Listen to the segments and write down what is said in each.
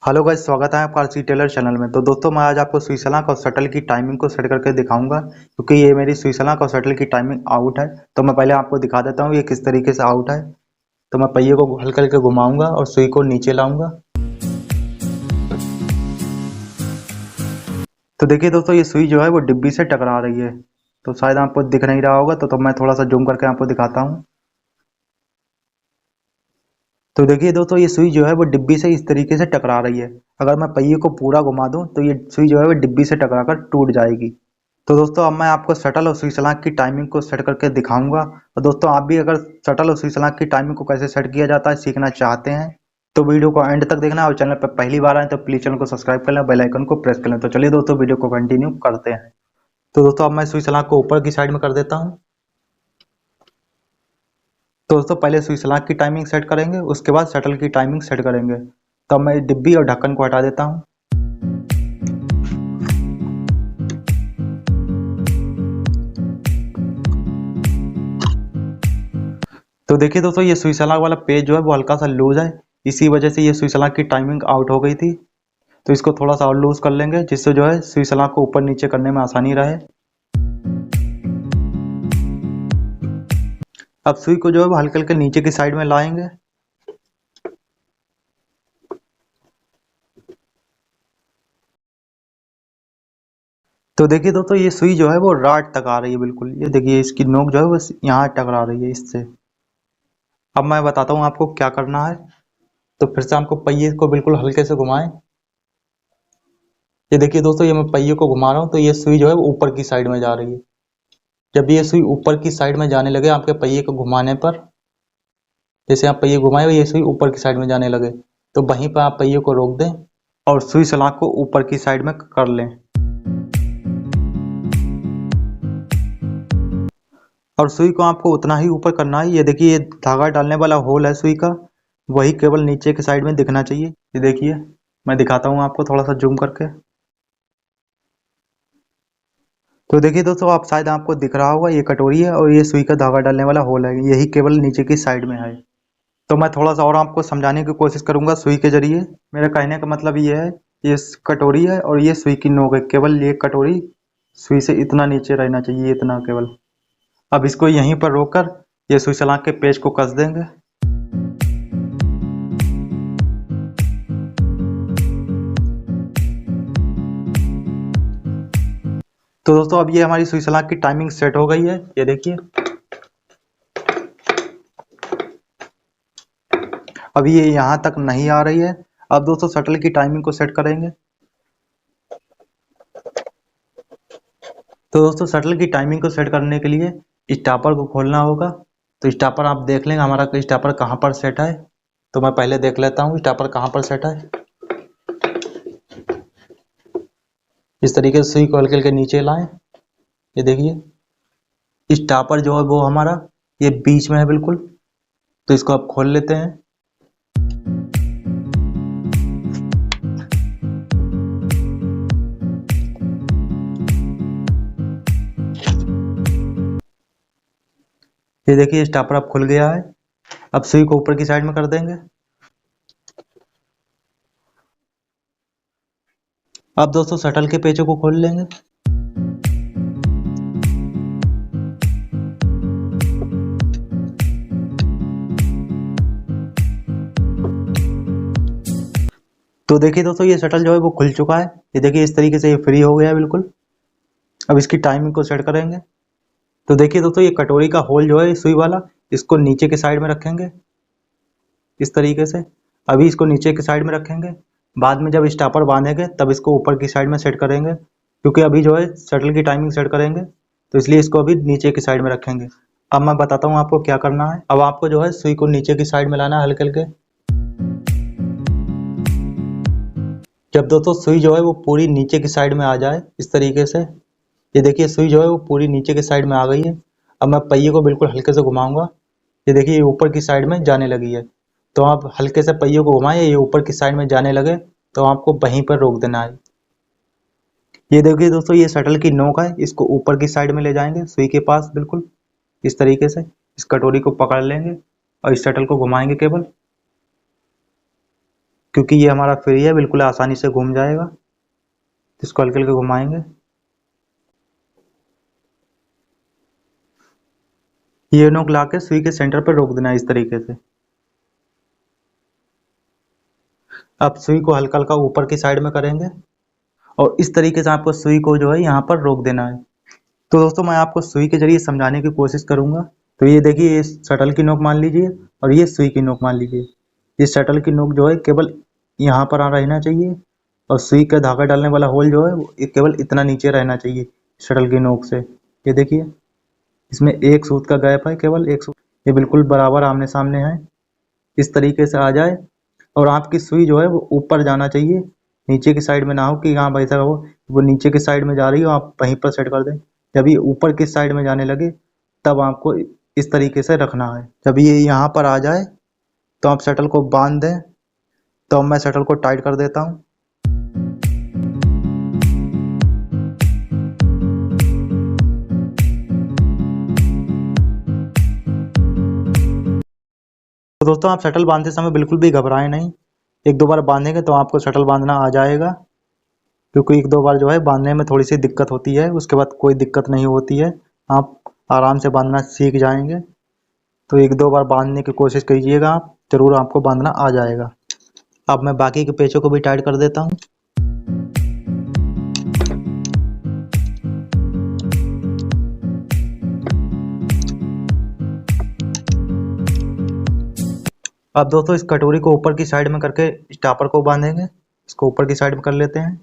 Hello guys, स्वागत है आपका आरसी टेलर चैनल में। तो दोस्तों, मैं आज आपको सुई सलाख और शटल की टाइमिंग को सेट करके दिखाऊंगा, क्योंकि ये मेरी सुई सलाख और शटल की टाइमिंग आउट है। तो मैं पहले आपको दिखा देता हूँ ये किस तरीके से आउट है। तो मैं पहिए को हल्के हल्के घुमाऊंगा और सुई को नीचे लाऊंगा। तो देखिए दोस्तों, ये सुई जो है वो डिब्बी से टकरा रही है। तो शायद आपको दिख नहीं रहा होगा, तो मैं थोड़ा सा जूम करके आपको दिखाता हूँ। तो देखिए दोस्तों, ये सुई जो है वो डिब्बी से इस तरीके से टकरा रही है। अगर मैं पहिए को पूरा घुमा दूं तो ये सुई जो है वो डिब्बी से टकरा कर टूट जाएगी। तो दोस्तों, अब मैं आपको शटल और सुई सलाख की टाइमिंग को सेट करके दिखाऊंगा। और दोस्तों, आप भी अगर शटल और सुई सलाख की टाइमिंग को कैसे सेट किया जाता है सीखना चाहते हैं तो वीडियो को एंड तक देखना, और चैनल पर पहली बार आए तो प्लीज चैनल को सब्सक्राइब कर लें, बेल आइकन को प्रेस कर लें। तो चलिए दोस्तों, वीडियो को कंटिन्यू करते हैं। तो दोस्तों, अब मैं सुई सलाख को ऊपर की साइड में कर देता हूँ। तो दोस्तों, पहले सुई सलाख की टाइमिंग सेट करेंगे, उसके बाद शटल की टाइमिंग सेट करेंगे। तो अब मैं डिब्बी और ढक्कन को हटा देता हूँ। तो देखिए दोस्तों, ये सुई सलाख वाला पेज जो है वो हल्का सा लूज है। इसी वजह से ये सुई सलाख की टाइमिंग आउट हो गई थी। तो इसको थोड़ा सा और लूज कर लेंगे, जिससे जो है सुई सलाख को ऊपर नीचे करने में आसानी रहे। अब सुई को जो है वो हल्के हल्के नीचे की साइड में लाएंगे। तो देखिए दोस्तों, ये सुई जो है वो राड तक आ रही है बिल्कुल। ये देखिए, इसकी नोक जो है वो यहाँ टकरा रही है इससे। अब मैं बताता हूँ आपको क्या करना है। तो फिर से आपको पहिए को बिल्कुल हल्के से घुमाएं। ये देखिए दोस्तों, ये मैं पहिए को घुमा रहा हूँ तो ये सुई जो है वो ऊपर की साइड में जा रही है। जब ये सुई ऊपर की साइड में जाने लगे आपके पहिए को घुमाने पर, जैसे आप पहिए घुमाए ये सुई ऊपर की साइड में जाने लगे, तो वहीं पर आप पहिए को रोक दें और सुई सलाख को ऊपर की साइड में कर लें। और सुई को आपको उतना ही ऊपर करना है। ये देखिए, ये धागा डालने वाला होल है सुई का, वही केवल नीचे की साइड में दिखना चाहिए। ये देखिए, मैं दिखाता हूँ आपको थोड़ा सा जूम करके। तो देखिए दोस्तों, आप शायद आपको दिख रहा होगा, ये कटोरी है और ये सुई का धागा डालने वाला होल है, यही केवल नीचे की साइड में है। तो मैं थोड़ा सा और आपको समझाने की कोशिश करूंगा सुई के जरिए। मेरा कहने का मतलब ये है, ये कटोरी है और ये सुई की नोक है। केवल ये कटोरी सुई से इतना नीचे रहना चाहिए, इतना केवल। अब इसको यहीं पर रोककर ये सुई सलाख के पेज को कस देंगे। तो दोस्तों, अब ये हमारी सुई सलाख की टाइमिंग सेट हो गई है। ये देखिए, अब ये यहाँ तक नहीं आ रही है। अब दोस्तों, शटल की टाइमिंग को सेट करेंगे। तो दोस्तों, शटल की टाइमिंग को सेट करने के लिए स्टॉपर को खोलना होगा। तो स्टॉपर आप देख लेंगे हमारा स्टॉपर कहाँ पर सेट है। तो मैं पहले देख लेता हूँ स्टॉपर कहाँ पर सेट है। इस तरीके से सुई को हल्के हल्के नीचे लाएं। ये देखिए, स्टॉपर जो है वो हमारा ये बीच में है बिल्कुल। तो इसको आप खोल लेते हैं। ये देखिए, स्टॉपर अब खुल गया है। अब सुई को ऊपर की साइड में कर देंगे। अब दोस्तों, शटल के पेचों को खोल लेंगे। तो देखिए दोस्तों, ये शटल जो है वो खुल चुका है। ये देखिए, इस तरीके से ये फ्री हो गया है बिल्कुल। अब इसकी टाइमिंग को सेट करेंगे। तो देखिए दोस्तों, ये कटोरी का होल जो है सुई वाला, इसको नीचे के साइड में रखेंगे इस तरीके से। अभी इसको नीचे की साइड में रखेंगे। बाद में जब स्टॉपर बांधेंगे तब इसको ऊपर की साइड में सेट करेंगे, क्योंकि अभी जो है शटल की टाइमिंग सेट करेंगे, तो इसलिए इसको अभी नीचे की साइड में रखेंगे। अब मैं बताता हूँ आपको क्या करना है। अब आपको जो है सुई को नीचे की साइड में लाना है हल्के हल्के। जब दोस्तों सुई जो है वो पूरी नीचे की साइड में आ जाए इस तरीके से, ये देखिए सुई जो है वो पूरी नीचे की साइड में आ गई है। अब मैं पहिए को बिल्कुल हल्के से घुमाऊंगा। ये देखिए, ये ऊपर की साइड में जाने लगी है। तो आप हल्के से पहिए को घुमाएं, ये ऊपर की साइड में जाने लगे तो आपको वहीं पर रोक देना है। ये देखिए दोस्तों, ये शटल की नोक है, इसको ऊपर की साइड में ले जाएंगे सुई के पास बिल्कुल इस तरीके से। इस कटोरी को पकड़ लेंगे और इस शटल को घुमाएंगे केवल। क्योंकि ये हमारा फ्री है, बिल्कुल आसानी से घूम जाएगा। इसको हल्के हल्के घुमाएंगे। ये नोक ला के सुई के सेंटर पर रोक देना है इस तरीके से। अब सुई को हल्का हल्का ऊपर की साइड में करेंगे और इस तरीके से आपको सुई को जो है यहाँ पर रोक देना है। तो दोस्तों मैं आपको सुई के जरिए समझाने की कोशिश करूंगा। तो ये देखिए, ये शटल की नोक मान लीजिए और ये सुई की नोक मान लीजिए। ये शटल की नोक जो है केवल यहाँ पर रहना चाहिए और सुई का धागा डालने वाला होल जो है वो केवल इतना नीचे रहना चाहिए शटल की नोक से। ये देखिए, इसमें एक सूत का गैप है, केवल एक सूत। ये बिल्कुल बराबर आमने सामने है। इस तरीके से आ जाए और आपकी सुई जो है वो ऊपर जाना चाहिए, नीचे की साइड में ना हो कि हाँ भाई साहब वो नीचे की साइड में जा रही हो, आप वहीं पर सेट कर दें। जब ये ऊपर की साइड में जाने लगे तब आपको इस तरीके से रखना है। जब ये यहाँ पर आ जाए तो आप शटल को बांध दें। तो अब मैं शटल को टाइट कर देता हूँ। तो दोस्तों आप शटल बांधते समय बिल्कुल भी घबराएं नहीं। एक दो बार बांधेंगे तो आपको शटल बांधना आ जाएगा, क्योंकि एक दो बार जो है बांधने में थोड़ी सी दिक्कत होती है, उसके बाद कोई दिक्कत नहीं होती है, आप आराम से बांधना सीख जाएंगे। तो एक दो बार बांधने की कोशिश कीजिएगा, आप जरूर आपको बांधना आ जाएगा। अब मैं बाकी के पेचों को भी टाइट कर देता हूँ। अब दोस्तों इस कटोरी को ऊपर की साइड में करके स्टॉपर को बांधेंगे। इसको ऊपर की साइड में कर लेते हैं।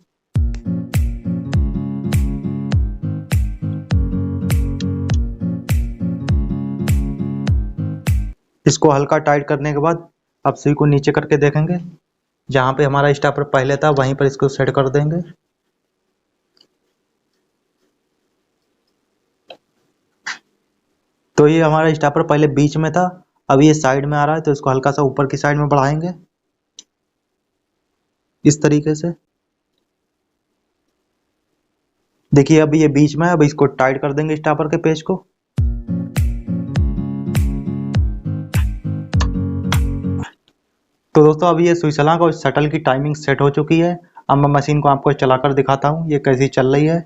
इसको हल्का टाइट करने के बाद अब सुई को नीचे करके देखेंगे, जहाँ पे हमारा स्टॉपर पहले था वहीं पर इसको सेट कर देंगे। तो ये हमारा स्टॉपर पहले बीच में था, अब ये साइड में आ रहा है, तो इसको हल्का सा ऊपर की साइड में बढ़ाएंगे इस तरीके से। देखिए अभी ये बीच में है, अब इसको टाइट कर देंगे स्टॉपर के पेच को। तो दोस्तों अभी ये सुई सलाख और शटल की टाइमिंग सेट हो चुकी है। अब मैं मशीन को आपको चलाकर दिखाता हूँ ये कैसी चल रही है।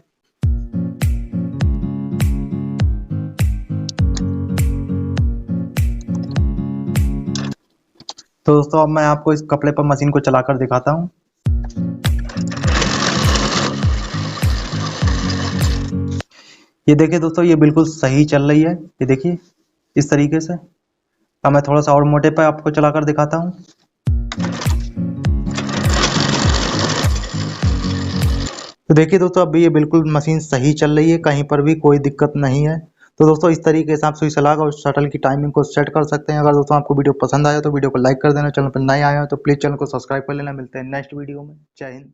तो दोस्तों अब मैं आपको इस कपड़े पर मशीन को चलाकर दिखाता हूँ। ये देखिए दोस्तों, ये बिल्कुल सही चल रही है। ये देखिए इस तरीके से। अब मैं थोड़ा सा और मोटे पे आपको चलाकर दिखाता हूँ। तो देखिए दोस्तों, अभी ये बिल्कुल मशीन सही चल रही है, कहीं पर भी कोई दिक्कत नहीं है। तो दोस्तों इस तरीके से आप सुई सलाख और शटल की टाइमिंग को सेट कर सकते हैं। अगर दोस्तों आपको वीडियो पसंद आया तो वीडियो को लाइक कर देना, चैनल पर नए आए हो तो प्लीज़ चैनल को सब्सक्राइब कर लेना। मिलते हैं नेक्स्ट वीडियो में। जय हिंद।